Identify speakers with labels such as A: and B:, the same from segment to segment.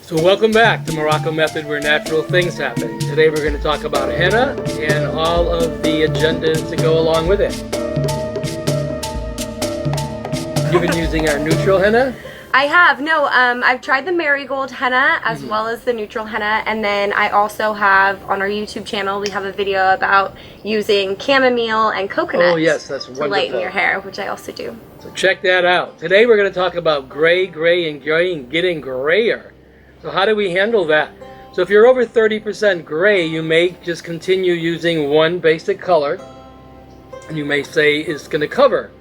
A: So welcome back to Morrocco Method, where natural things happen. Today we're going to talk about henna and all of the agendas that go along with it. You've been using our neutral henna?
B: I have. No, I've tried the marigold henna as well as the neutral henna, and then I also have on our YouTube channel, we have a video about using chamomile and coconut.
A: Oh yes, that's wonderful.
B: To lighten your hair, which I also do.
A: So check that out. Today we're going to talk about gray and getting grayer. So how do we handle that? So if you're over 30% gray, you may just continue using one basic color, and you may say it's going to cover.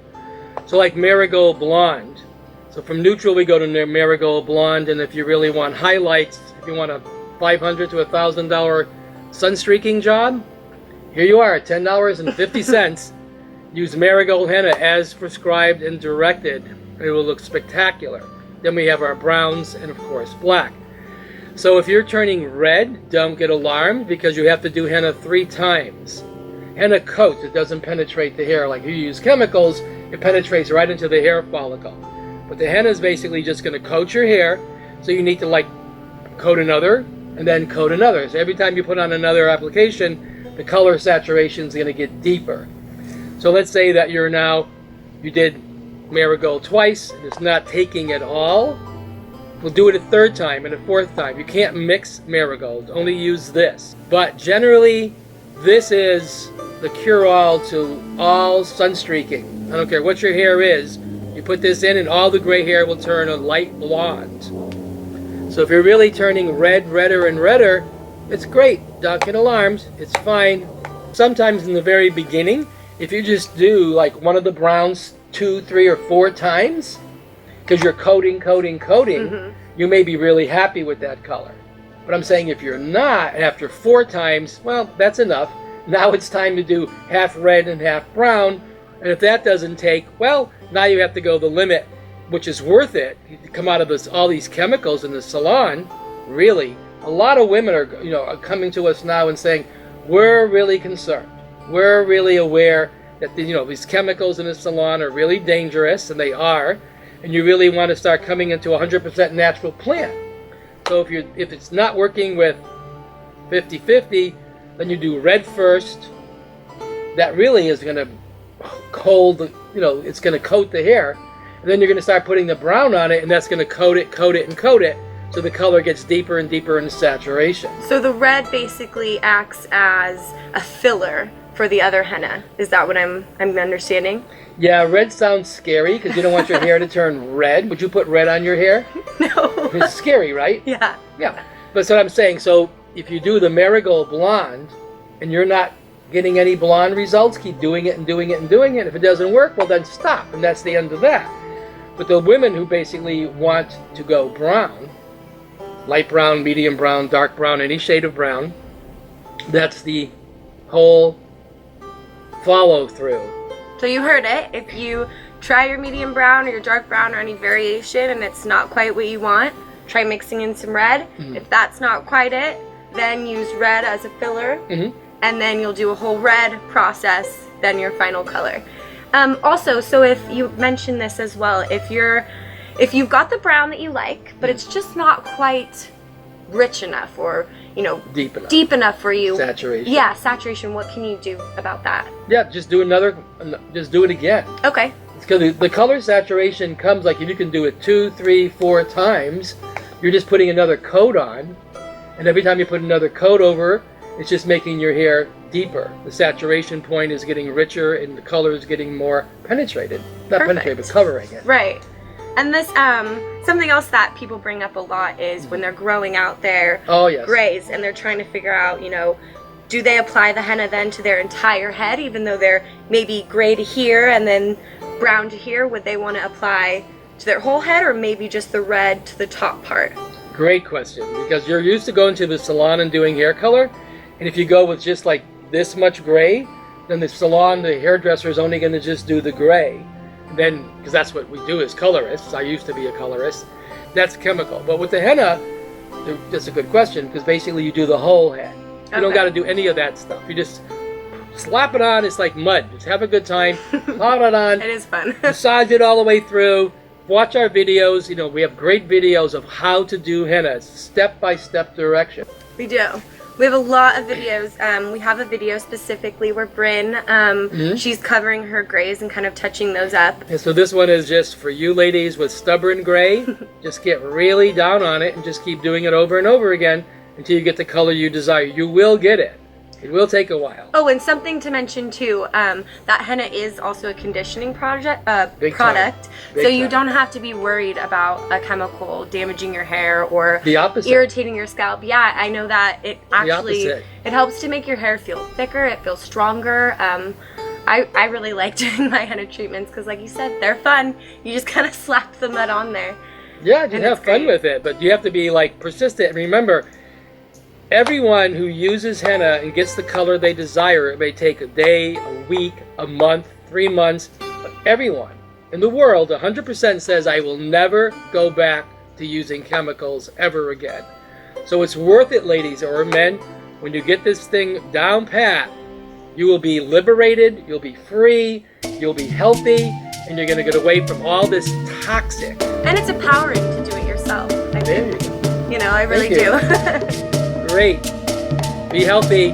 A: So like marigold blonde. So from neutral we go to marigold blonde, and if you really want highlights, if you want a $500 to $1,000 sun streaking job, here you are, $10.50. Use marigold henna as prescribed and directed. It will look spectacular. Then we have our browns and of course black. So if you're turning red, don't get alarmed, because you have to do henna 3 times. Henna coats, it doesn't penetrate the hair. Like you use chemicals, it penetrates right into the hair follicle. But the henna is basically just going to coat your hair, so you need to like coat another and then coat another. So every time you put on another application, the color saturation is going to get deeper. So let's say that you did marigold twice and it's not taking at all. We'll do it a 3rd time and a 4th time. You can't mix marigold, only use this. But generally, this is the cure-all to all sun streaking. I don't care what your hair is, you put this in and all the gray hair will turn a light blonde. So if you're really turning red, redder and redder, it's great. Don't get alarmed, it's fine. Sometimes in the very beginning, if you just do like one of the browns 2, 3, or 4 times, because you're coating, you may be really happy with that color. But I'm saying if you're not, after 4 times, well, that's enough. Now it's time to do half red and half brown. And if that doesn't take, well, now you have to go the limit, which is worth it. You come out of all these chemicals in the salon, really. A lot of women are coming to us now and saying, we're really concerned. We're really aware that these chemicals in the salon are really dangerous, and they are. And you really want to start coming into 100% natural plant. So if it's not working with 50-50, then you do red first. That really is going to it's going to coat the hair. And then you're going to start putting the brown on it, and that's going to coat it, so the color gets deeper and deeper in saturation.
B: So the red basically acts as a filler for the other henna. Is that what I'm understanding?
A: Yeah, red sounds scary because you don't want your hair to turn red. Would you put red on your hair?
B: No.
A: It's scary, right?
B: Yeah.
A: Yeah. That's what I'm saying. So if you do the marigold blonde and you're not getting any blonde results, keep doing it and doing it and doing it. If it doesn't work, well then stop, and that's the end of that. But the women who basically want to go brown, light brown, medium brown, dark brown, any shade of brown, that's the whole follow through.
B: So you heard it. If you try your medium brown or your dark brown or any variation and it's not quite what you want, try mixing in some red. If that's not quite it, then use red as a filler, and then you'll do a whole red process, then your final color. Also, so if you mentioned this as well, if you've got the brown that you like, but it's just not quite rich enough or deep enough for you.
A: Saturation.
B: Yeah, saturation. What can you do about that?
A: Yeah, just do it again.
B: Okay.
A: Because the color saturation comes like if you can do it 2, 3, 4 times, you're just putting another coat on, and every time you put another coat over, it's just making your hair deeper. The saturation point is getting richer and the color is getting more penetrated. Not
B: Perfect.
A: penetrated, but covering it.
B: Right. And this, something else that people bring up a lot is when they're growing out their grays and they're trying to figure out, do they apply the henna then to their entire head, even though they're maybe gray to here and then brown to here? Would they want to apply to their whole head, or maybe just the red to the top part?
A: Great question, because you're used to going to the salon and doing hair color, and if you go with just like this much gray, then the salon, the hairdresser is only going to just do the gray. Then, because that's what we do as colorists, I used to be a colorist, that's chemical. But with the henna, that's a good question, because basically you do the whole head. You don't got to do any of that stuff. You just slap it on. It's like mud. Just have a good time. Slap it on.
B: It is fun.
A: Massage it all the way through. watch our videos. You know, we have great videos of how to do henna, step-by-step direction.
B: We do. We have a lot of videos. We have a video specifically where Bryn, she's covering her grays and kind of touching those up.
A: And so this one is just for you ladies with stubborn gray. Just get really down on it and just keep doing it over and over again until you get the color you desire. You will get it. It will take a while.
B: Oh, and something to mention too, that henna is also a conditioning product. So you don't have to be worried about a chemical damaging your hair or
A: the opposite,
B: irritating your scalp. Yeah, I know that it actually
A: it
B: helps to make your hair feel thicker. It feels stronger. I really like doing my henna treatments because, like you said, they're fun. You just kind of slap the mud on there.
A: Yeah, just have fun with it, but you have to be like persistent. And remember, everyone who uses henna and gets the color they desire, it may take a day, a week, a month, 3 months, but everyone in the world 100% says, I will never go back to using chemicals ever again. So it's worth it, ladies or men. When you get this thing down pat, you will be liberated, you'll be free, you'll be healthy, and you're going to get away from all this toxic.
B: And it's empowering to do it yourself. I
A: There you go.
B: You know, I really do.
A: Great. Be healthy.